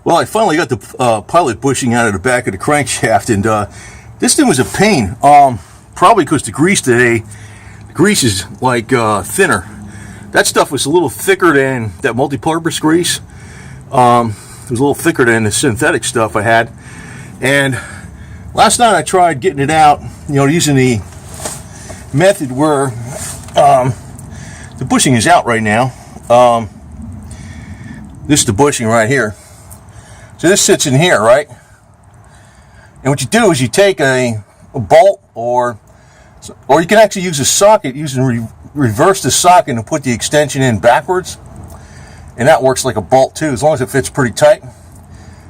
Well, I finally got the pilot bushing out of the back of the crankshaft, and this thing was a pain. Probably because the grease today, the grease is like thinner. That stuff was a little thicker than that multi-purpose grease. It was a little thicker than the synthetic stuff I had. And last night I tried getting it out, using the method where the bushing is out right now. This is the bushing right here. So this sits in here, right? And what you do is you take a bolt, or you can actually use a socket, reverse the socket and put the extension in backwards. And that works like a bolt too, as long as it fits pretty tight.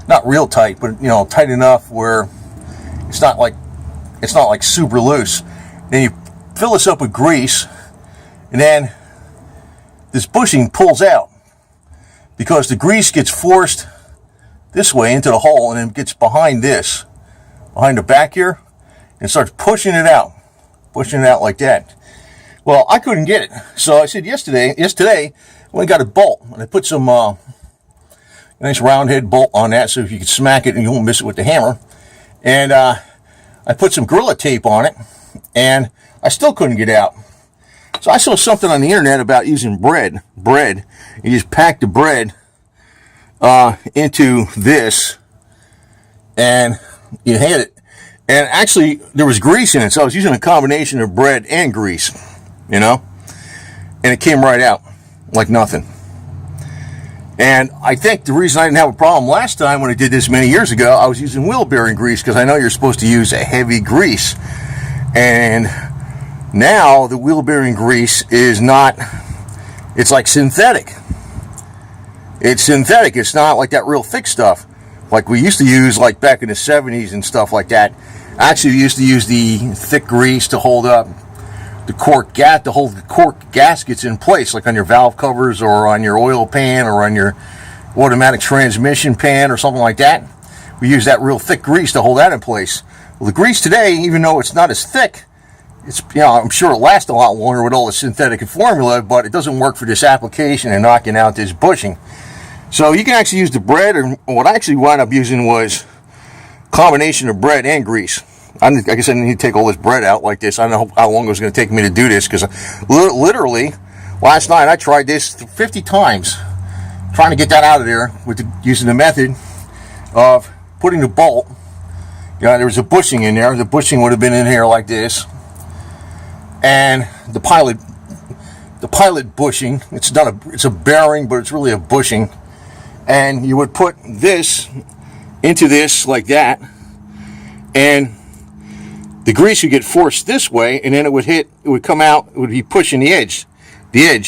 Not real tight, but tight enough where it's not like super loose. Then you fill this up with grease, and then this bushing pulls out because the grease gets forced this way into the hole, and then it gets behind the back here, and starts pushing it out like that. Well, I couldn't get it, so I said yesterday I went and got a bolt, and I put some nice round head bolt on that, so if you can smack it and you won't miss it with the hammer. And I put some Gorilla Tape on it, and I still couldn't get out. So I saw something on the internet about using bread. You just pack the bread into this, and you hit it. And actually, there was grease in it, so I was using a combination of bread and grease, and it came right out like nothing. And I think the reason I didn't have a problem last time when I did this many years ago, I was using wheel bearing grease, because I know you're supposed to use a heavy grease. And now the wheel bearing grease is not, it's like synthetic. It's synthetic. It's not like that real thick stuff like we used to use, like back in the 70s and stuff like that. Actually, we used to use the thick grease to hold up the cork gaskets in place, like on your valve covers or on your oil pan or on your automatic transmission pan or something like that. We use that real thick grease to hold that in place. Well, the grease today, even though it's not as thick, it's, I'm sure it lasts a lot longer with all the synthetic formula, but it doesn't work for this application and knocking out this bushing. So you can actually use the bread, or what I actually wound up using was a combination of bread and grease. I guess I need to take all this bread out like this. I don't know how long it was going to take me to do this, because literally last night I tried this 50 times trying to get that out of there using the method of putting the bolt. There was a bushing in there. The bushing would have been in here like this, and the pilot bushing. It's a bearing, but it's really a bushing. And you would put this into this like that, and the grease would get forced this way, and then it would come out, it would be pushing the edge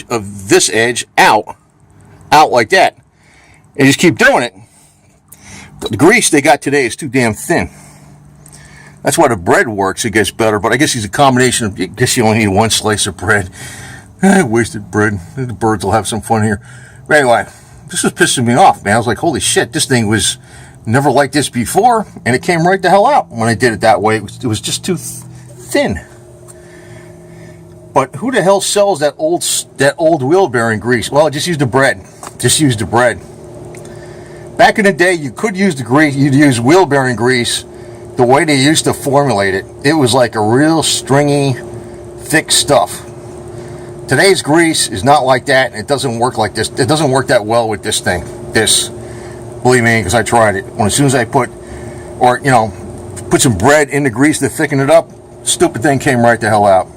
of this edge out like that. And just keep doing it. But the grease they got today is too damn thin. That's why the bread works, it gets better, but I guess it's a combination of, I guess you only need one slice of bread. Wasted bread. The birds will have some fun here. But anyway, this was pissing me off, man. I was like, holy shit, this thing was never like this before, and it came right the hell out when I did it that way. It was just too thin. But who the hell sells that old wheel bearing grease? Well, just use the bread. Back in the day, you could use the grease. You'd use wheel bearing grease the way they used to formulate it. It was like a real stringy, thick stuff. Today's grease is not like that, and it doesn't work like this. It doesn't work that well with this thing. Believe me, because I tried it. As soon as I put some bread in the grease to thicken it up, stupid thing came right the hell out.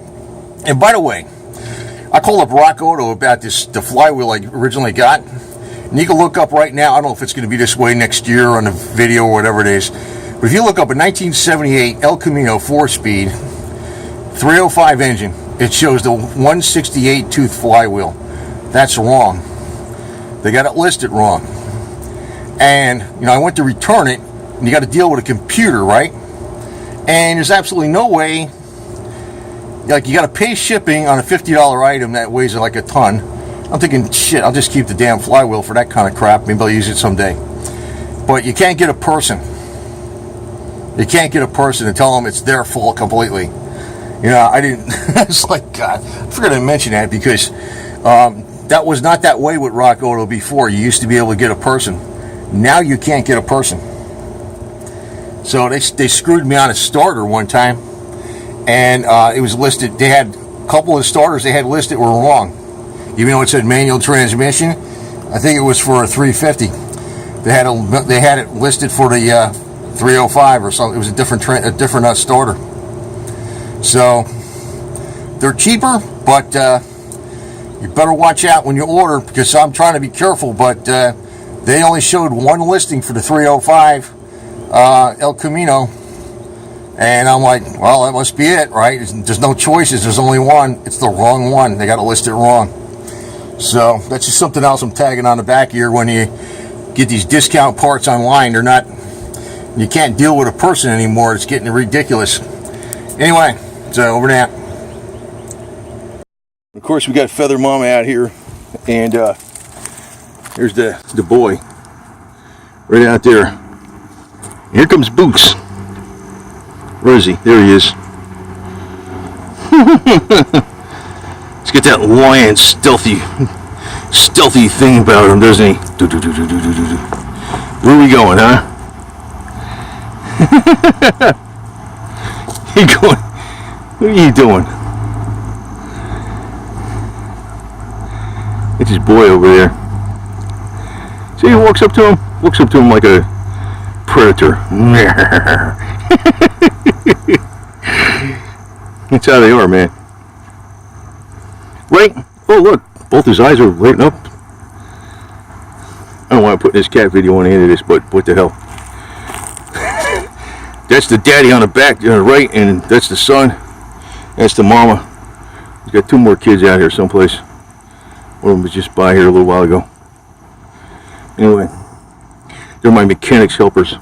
And by the way, I called up Rock Auto about the flywheel I originally got. And you can look up right now, I don't know if it's going to be this way next year on the video or whatever it is, but if you look up a 1978 El Camino 4-speed, 305 engine, it shows the 168 tooth flywheel. That's wrong. They got it listed wrong. And, I went to return it, and you got to deal with a computer, right? And there's absolutely no way, like, you got to pay shipping on a $50 item that weighs like a ton. I'm thinking, shit, I'll just keep the damn flywheel for that kind of crap. Maybe I'll use it someday. But you can't get a person. You can't get a person and tell them it's their fault completely. I didn't, it's like, God, I forgot to mention that, because that was not that way with Rock Auto before. You used to be able to get a person Now you can't get a person. So they screwed me on a starter one time, and it was listed. They had a couple of starters they had listed were wrong, even though it said manual transmission. I think it was for a 350. They had it listed for the 305 or something. It was a different starter. So they're cheaper, but you better watch out when you order, because I'm trying to be careful. But they only showed one listing for the 305 El Camino, and I'm like, well, that must be it, right? There's no choices. There's only one. It's the wrong one. They got to list it wrong. So that's just something else I'm tagging on the back here. When you get these discount parts online, you can't deal with a person anymore. It's getting ridiculous. Anyway, so over that. Of course, we got Feather Mama out here, and here's the boy right out there. Here comes Boots. Where is he? There he is. He's got that lion stealthy thing about him, doesn't he? Where are we going, huh? You going? What are you doing? It's his boy over there. See, he walks up to him like a predator. That's how they are, man. Right? Oh, look. Both his eyes are lighting up. I don't want to put this cat video on the end of this, but what the hell. That's the daddy on the back, on the right, and that's the son. That's the mama. He's got two more kids out here someplace. One of them was just by here a little while ago. Anyway, they're my mechanics helpers.